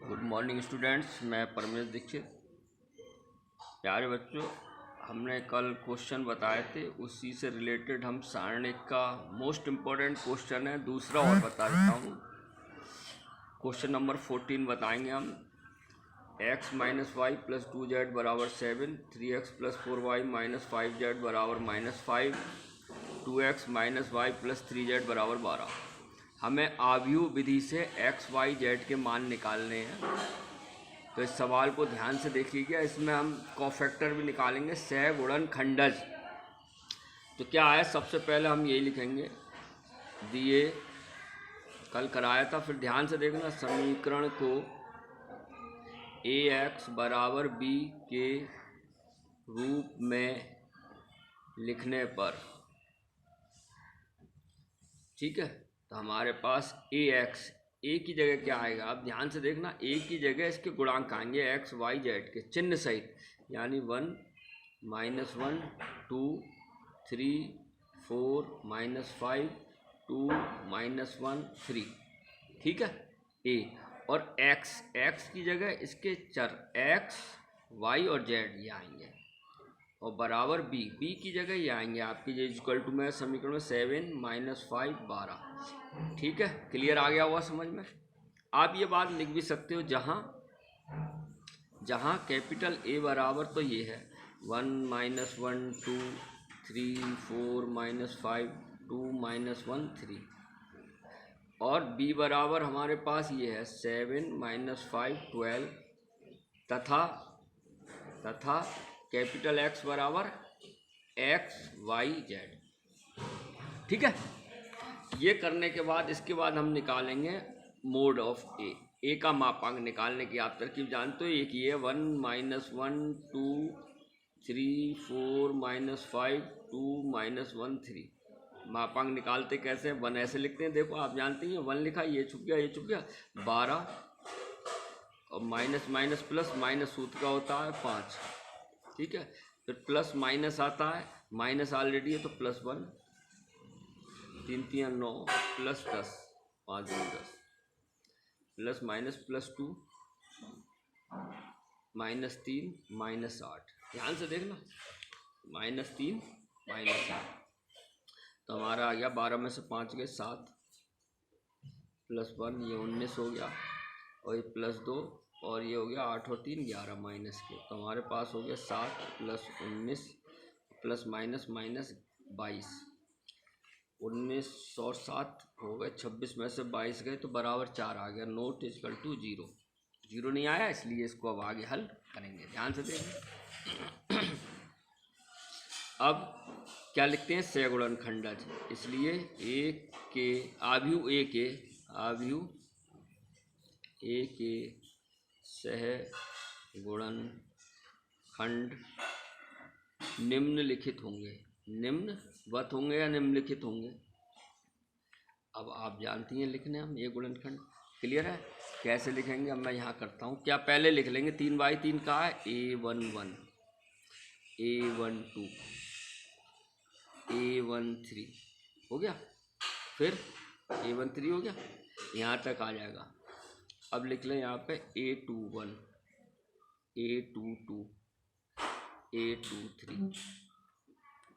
Good morning students, मैं परमेश दीक्षित। प्यारे बच्चों, हमने कल क्वेश्चन बताए थे, उसी से रिलेटेड हम सारणिक का मोस्ट इम्पोर्टेंट क्वेश्चन है दूसरा और बता देता हूँ। क्वेश्चन नंबर 14 बताएंगे हम। x minus Y plus 2z बराबर 7, 3x plus 4y minus 5z बराबर -5, 2x minus Y plus 3z बराबर 12। हमें आव्यूह विधि से x, y, z के मान निकालने हैं। तो इस सवाल को ध्यान से देखिएगा। इसमें हम कोफैक्टर भी निकालेंगे, सह गुणन खंडज। तो क्या है, सबसे पहले हम यही लिखेंगे, दिए कल कराया था, फिर ध्यान से देखना। समीकरण को ax बराबर b के रूप में लिखने पर, ठीक है, तो हमारे पास ax, a की जगह क्या आएगा, अब ध्यान से देखना। a की जगह इसके गुणांक आएंगे x, y, z के चिन्ह सहित, यानी 1, -1, 2, 3, 4, -5, 2, -1, 3, ठीक है, a। और x की जगह इसके चर x, y और z ये आएंगे, और बराबर b की जगह ये आएंगे आपकी, ये इक्वल टू में समीकरण में 7 - 5 12, ठीक है। क्लियर आ गया हुआ समझ में। आप ये बात लिख भी सकते हो, जहाँ कैपिटल A बराबर तो ये है 1 - 1 2 3 4 -5 2 -1 3, और b बराबर हमारे पास ये है 7 - 5 12, तथा कैपिटल X बराबर x, y, z, ठीक है। ये करने के बाद इसके बाद हम निकालेंगे मोड ऑफ a का मापांक निकालने की आप तरकीब जानते हो। एक ये 1 - 1 2 3 4 -5 2 -1 3। मापांक निकालते कैसे हैं, 1 ऐसे लिखते हैं, देखो आप जानते हैं, 1 लिखा, ये छुप गया 12, और माइनस माइनस प्लस, माइनस सूत्र का होता है 5, ठीक है। फिर प्लस माइनस आता है, माइनस ऑलरेडी है तो +1, 3 3 9 प्लस 10, 5 2 10, प्लस माइनस +2, -3 -8। ध्यान से देखना, -3 -8, तो हमारा आ गया 12 में से 5 गए 7, +1, ये 19 हो गया, और ये +2, और ये हो गया 8 और 3 11 माइनस के, तो हमारे पास हो गया 7 + 19 प्लस माइनस -22, 19 और 7 हो गए 26 में से 22 गए तो बराबर 4 आ गया। नोट इक्वल टू 0, 0 नहीं आया, इसलिए इसको अब आगे हल करेंगे। ध्यान से देखें। अब क्या लिखते हैं, सह गुणन खंडज, इसलिए आव्यूह ए के सह गुणन खंड निम्नलिखित होंगे। निम्नवत होंगे या निम्नलिखित होंगे, अब आप जानती हैं लिखने हम ये गुणनखंड। क्लियर है, कैसे लिखेंगे अब मैं यहाँ करता हूँ। क्या पहले लिख लेंगे 3/3 का है, A11 A12 A13 हो गया, फिर A13 हो गया, यहाँ तक आ जाएगा। अब लिख लें यहाँ पे A21 A22 A23।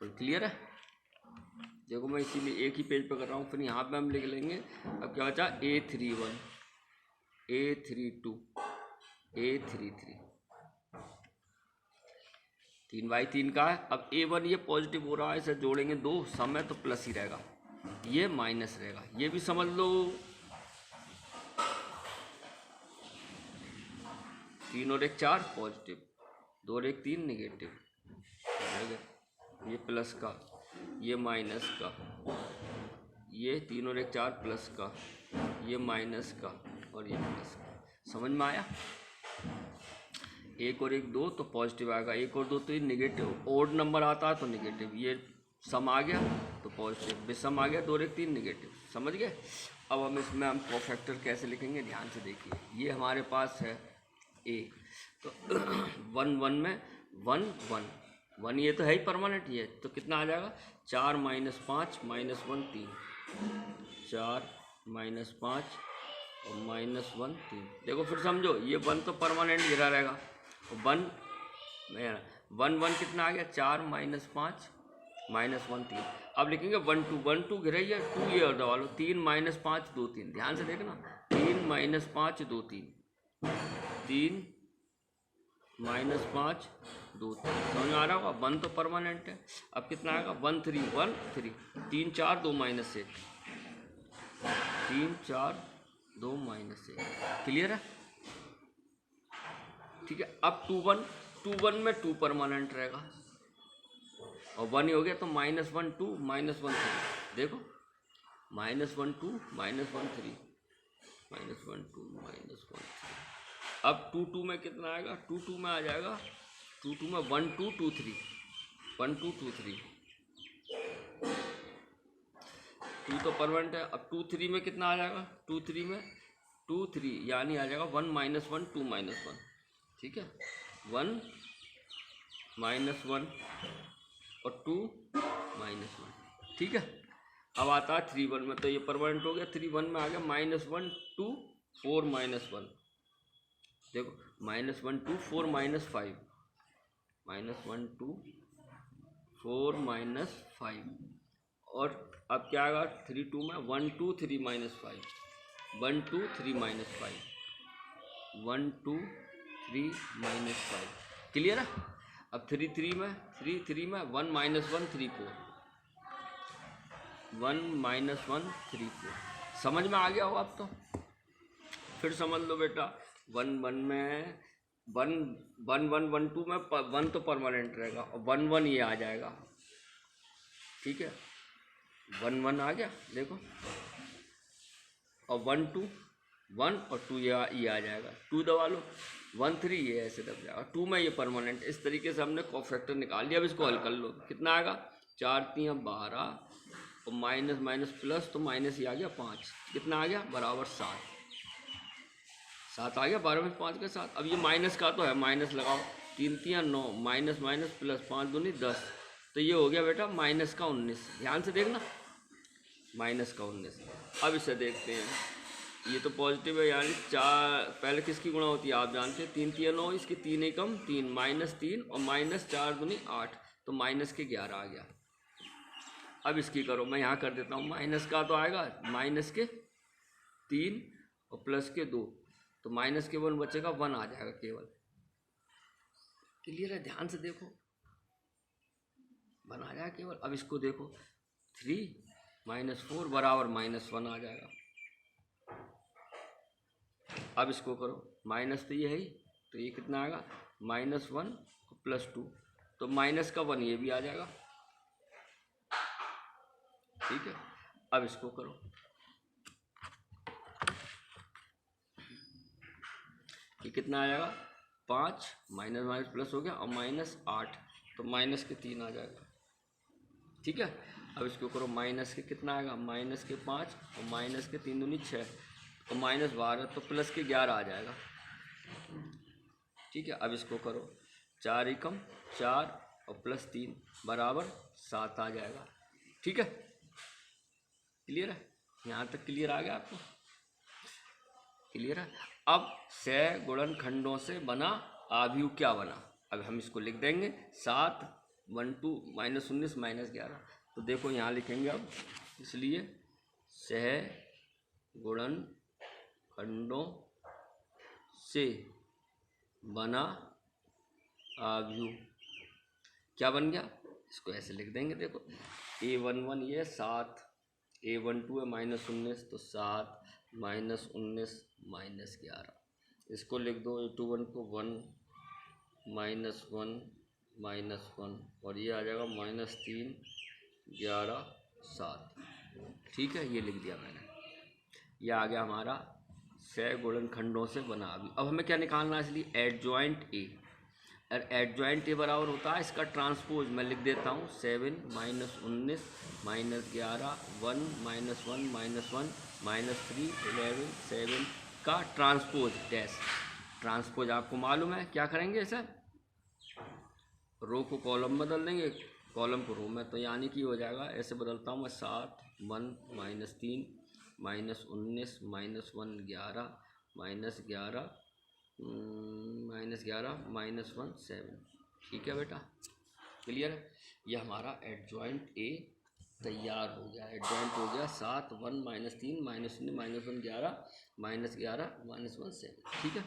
तो क्लियर है, देखो मैं इसीलिए एक ही पेज पर कर रहा हूँ। फिर यहाँ पे हम लिख लेंगे, अब क्या बचा, A31 A32 A33, 3/3 का है। अब A1 ये पॉजिटिव हो रहा है, इसे जोड़ेंगे 2 समय तो प्लस ही रहेगा, ये माइनस रहेगा, ये भी समझ लो। 3 और 1 4 पॉजिटिव, 2 और 1 3 निगेटिव, ये प्लस का, ये माइनस का, ये 3 और 1 4 प्लस का, ये माइनस का, और ये प्लस का। समझ में आया। 1 और 1 2 तो पॉजिटिव आएगा, 1 और 2 तो ये निगेटिव, ओड नंबर आता है तो निगेटिव, ये सम आ गया तो पॉजिटिव, विषम आ गया 2 और 1 3 निगेटिव। समझ गए। अब हम इसमें हम कोफैक्टर कैसे लिखेंगे, ध्यान से देखिए। ये हमारे पास है A, तो 1 1 में 1 1 1, ये तो है ही परमानेंट, ये तो कितना आ जाएगा, 4 - 5 -1 3, 4 - 5 और -1 3। देखो फिर समझो, ये 1 तो परमानेंट गिरा रहेगा, और 1 1 कितना आ गया 4 -5 -1 3। अब लिखेंगे 1 2 1 2 गिरा ही है, 2 ये और दबा लो, 3 -5 2 3। ध्यान से देखना, 3 -5 2 3, 3 -5 2 3। समझ में आ रहा होगा, 1 तो परमानेंट है। अब कितना आएगा 1 3 1 3, 3 4 2 -1, 3 4 2 -1। क्लियर है? ठीक है। अब 2 1 में 2 परमानेंट रहेगा, और 1 ही हो गया, तो -1 2 -1 3। देखो -1 2 -1 3 -1 2 -1 3। अब 2 2 में कितना आएगा, 2 2 में आ जाएगा, 2 2 में 1 2 2 3, 1 2 2 3, 2 तो परमानेंट है। अब 2 3 में कितना आ जाएगा, 2 3 में 2 3 यानी आ जाएगा 1 -1 2 -1। ठीक है, 1 -1 और 2 -1। ठीक है। अब आता है 3 1 में, तो ये परमानेंट हो गया। 3 1 में आ गया -1 2 4 -1। देखो -1 2 4 -5, -1 2 4 -5। और अब क्या आएगा 3 2 में 1 2 3 -5, 1 2 3 -5, 1 2 3 -5। क्लियर है? अब 3 3 में 1 -1 3 4, 1 -1 3 4। समझ में आ गया हो अब तो? फिर समझ लो बेटा, 1 1 में 1 1 1 1 2 में 1 तो परमानेंट रहेगा, और 1 1 ये आ जाएगा। ठीक है, 1 1 आ गया, देखो, और 1 2 1 और 2 ये आ जाएगा, 2 दबा लो, 1 3 ये ऐसे दब जाएगा, 2 में ये परमानेंट। इस तरीके से हमने कोफैक्टर निकाल लिया। अब इसको हल कर लो, कितना आएगा 4 3 12, और माइनस माइनस प्लस, तो माइनस ये आ गया 5, कितना आ गया बराबर 7। 7 आ गया 12 में 5 के साथ। अब ये माइनस का तो है, माइनस लगाओ, 3 3 9, माइनस माइनस प्लस, 5 दूनी 10, तो ये हो गया बेटा माइनस का 19। ध्यान से देखना, माइनस का 19। अब इसे देखते हैं, ये तो पॉजिटिव है, यानी 4 पहले किसकी गुणा होती है आप जानते हैं, 3 3 9, इसकी 3 एकम 3, -3 और माइनस 4 दूनी 8, तो माइनस के 11 आ गया। अब इसकी करो, मैं यहाँ कर देता हूँ, माइनस का तो आएगा माइनस के 3 और प्लस के 2, तो माइनस के 1 बचेगा, 1 आ जाएगा केवल। क्लियर है? ध्यान से देखो, 1 आ जाएगा केवल। अब इसको देखो, 3 -4 बराबर -1 आ जाएगा। अब इसको करो, माइनस तो ये है ही, तो ये कितना आएगा -1 प्लस 2, तो माइनस का 1 ये भी आ जाएगा। ठीक है, अब इसको करो, ये कितना आ जाएगा 5, माइनस माइनस प्लस हो गया, और -8, तो माइनस के 3 आ जाएगा। ठीक है, अब इसको करो, माइनस के कितना आएगा, माइनस के 5 और माइनस के 3 दूनी 6, और -12, तो प्लस के 11 आ जाएगा। ठीक है, अब इसको करो, 4 एकम 4 और प्लस 3 बराबर 7 आ जाएगा। ठीक है, क्लियर है? यहाँ तक क्लियर आ गया आपको? क्लियर है? अब सह गुणनखंडों से बना आव्यूह क्या बना, अब हम इसको लिख देंगे 7 1 2 -19 -11। तो देखो यहाँ लिखेंगे अब, इसलिए सह गुणनखंडों से बना आव्यूह क्या बन गया, इसको ऐसे लिख देंगे। देखो A11 ये 7, A12 है -19, तो 7 -19 -11, इसको लिख दो। A21 को 1 -1 -1, और ये आ जाएगा -3 11 7। ठीक है, ये लिख दिया मैंने, ये आ गया हमारा सह गुणनखंडों से बना आव्यूह। अब हमें क्या निकालना है, इसलिए एडजॉइंट ए, और एडजॉइंट ए बराबर होता है इसका ट्रांसपोज, मैं लिख देता हूँ 7 -19 -11 1 -1 -1 -3 11 7 का ट्रांसपोज डैश। ट्रांसपोज आपको मालूम है क्या करेंगे, इसे रो को कॉलम बदल देंगे, कॉलम को रो में, तो यानी कि हो जाएगा, ऐसे बदलता हूँ मैं 7 1 -3 -19 -1 11 -11 -1 7। ठीक है बेटा, क्लियर है। यह हमारा एडजॉइंट ए तैयार हो गया, एडजॉइंट हो गया 7 1 -3 -1 -11 -1 7। ठीक है,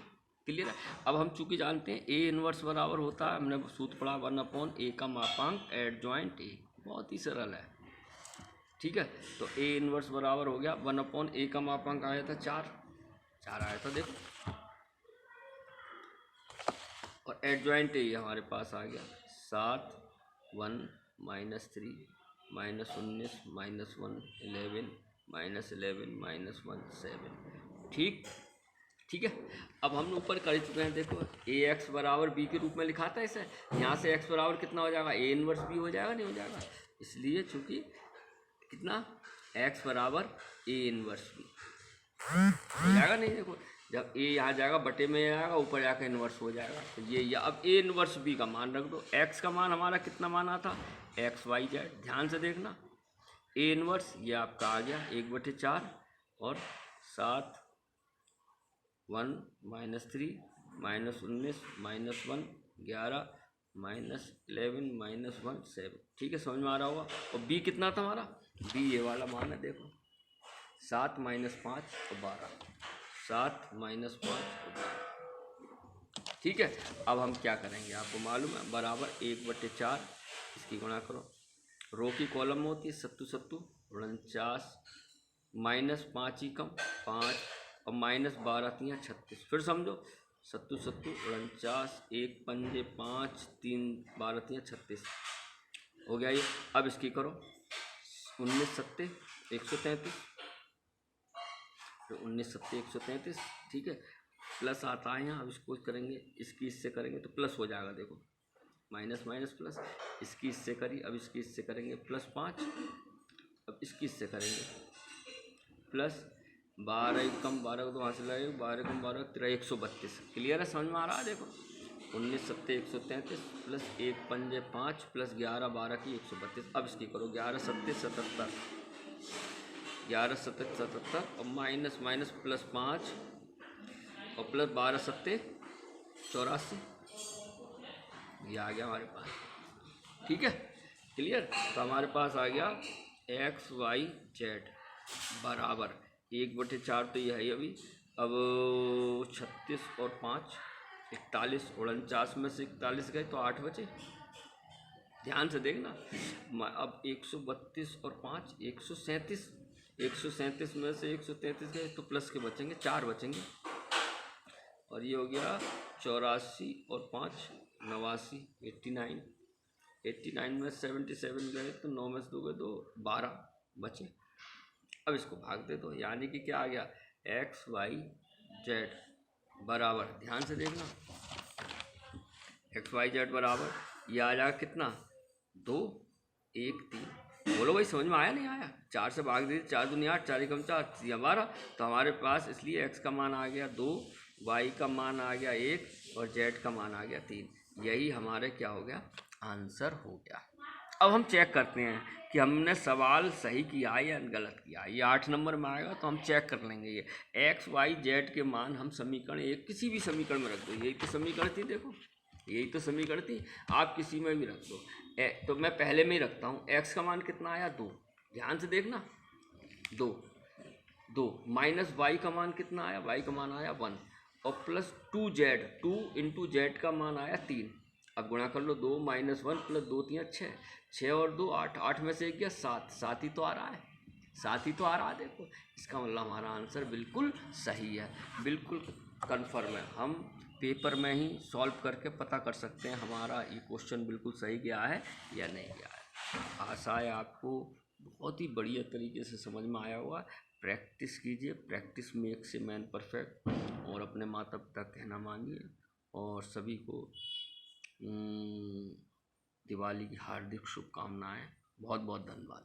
क्लियर है। अब हम चूंकि जानते हैं ए इनवर्स बराबर होता है, हमने सूत्र पढ़ा 1/a का मापांक एडजॉइंट ए, बहुत ही सरल है। ठीक है, तो ए इनवर्स बराबर हो गया 1/a का मापांक आया था 4 आया था देखो, और एडजॉइंट ए हमारे पास आ गया 7 1 -3 -19 -1 11 -1 7। ठीक है। अब हम ऊपर कर चुके हैं, देखो ए एक्स बराबर बी के रूप में लिखा था इसे, यहाँ से एक्स बराबर कितना हो जाएगा, ए इनवर्स बी हो जाएगा, नहीं हो जाएगा, इसलिए चूंकि कितना एक्स बराबर ए इनवर्स बी हो जाएगा, नहीं देखो जब ए यहाँ जाएगा बटे में आएगा, ऊपर जाकर इन्वर्स हो जाएगा, तो ये अब ए इन्वर्स बी का मान रख दो। एक्स का मान हमारा कितना माना था, एक्स वाई जेड, ध्यान से देखना, ए इन्वर्स ये आपका आ गया 1/4 और 7 1 -3 -19 -1 11 -11 -1 7। ठीक है, समझ में आ रहा होगा। और बी कितना था हमारा, बी ये वाला मान है, देखो 7 - 5 और 12, 7 - 5 और 12। ठीक है, अब हम क्या करेंगे आपको मालूम है, बराबर 1/4 इसकी गुणा करो, रो की कॉलम में होती है 7 7 49 -5 ही कम 5 और -12 3 36। फिर समझो 7 7 49 1 पंजे 5 3 12 3 36 हो गया ये। अब इसकी करो 19 7 133, तो 19 7 133। ठीक है, प्लस आता है यहाँ, अब इसको करेंगे, इसकी इससे करेंगे तो प्लस हो जाएगा, देखो माइनस माइनस प्लस, इसकी इससे करी, अब इसकी इससे करेंगे +5, अब इसकी इससे करेंगे प्लस 12 कम 12 को तो वहाँ से लगेगा, 12 कम 12 13 132। क्लियर है, समझ में आ रहा है। देखो 19 7 133 प्लस 1 पंजे 5 प्लस 11 12 की 132। अब इसकी करो 11 7 77, 11 7 77 और माइनस माइनस +5 और प्लस 12 7 84, ये आ गया हमारे पास। ठीक है, क्लियर। तो हमारे पास आ गया एक्स वाई जेड बराबर 1/4, तो ये है अभी। अब 36 और 5 41, 49 में से 41 गए तो 8 बचे, ध्यान से देखना। अब 132 और 5 137, 137 में से 133 गए तो प्लस के बचेंगे 4 बचेंगे, और ये हो गया 84 और 5 89, 89, 89 में 77 गए तो 9 में से 2 गए तो 12 बचे। अब इसको भाग दे दो, यानी कि क्या आ गया, एक्स वाई जेड बराबर, ध्यान से देखना, एक्स वाई जेड बराबर ये आ जाएगा कितना, 2 1 3। बोलो भाई समझ में आया नहीं आया, 4 से भाग दीजिए, 4 दूनी 8, 4 एकम 4 12। तो हमारे पास इसलिए एक्स का मान आ गया 2, वाई का मान आ गया 1 और जेड का मान आ गया 3। यही हमारे क्या हो गया, आंसर हो गया। अब हम चेक करते हैं कि हमने सवाल सही किया या गलत किया। ये 8 नंबर में आएगा तो हम चेक कर लेंगे। ये एक्स वाई जेड के मान हम समीकरण, एक किसी भी समीकरण में रख दो, यही तो समीकरण थी, देखो यही तो समीकरण थी, आप किसी में भी रख दो। तो मैं पहले में ही रखता हूँ, एक्स का मान कितना आया 2, ध्यान से देखना 2 माइनस वाई का मान कितना आया, वाई का मान आया 1 और प्लस 2 जेड, 2 इंटू जेड का मान आया 3। अब गुणा कर लो, 2 - 1 प्लस 2 3 6, 6 और 2 8, 8 में से 1 गया 7, 7 ही तो आ रहा है, 7 ही तो आ रहा है। देखो इसका मतलब हमारा आंसर बिल्कुल सही है, बिल्कुल कन्फर्म है। हम पेपर में ही सॉल्व करके पता कर सकते हैं हमारा ये क्वेश्चन बिल्कुल सही गया है या नहीं गया है। आशा है आपको बहुत ही बढ़िया तरीके से समझ में आया होगा। प्रैक्टिस कीजिए, practice makes a man perfect, और अपने माता पिता कहना मानिए। और सभी को दिवाली की हार्दिक शुभकामनाएं। बहुत बहुत धन्यवाद।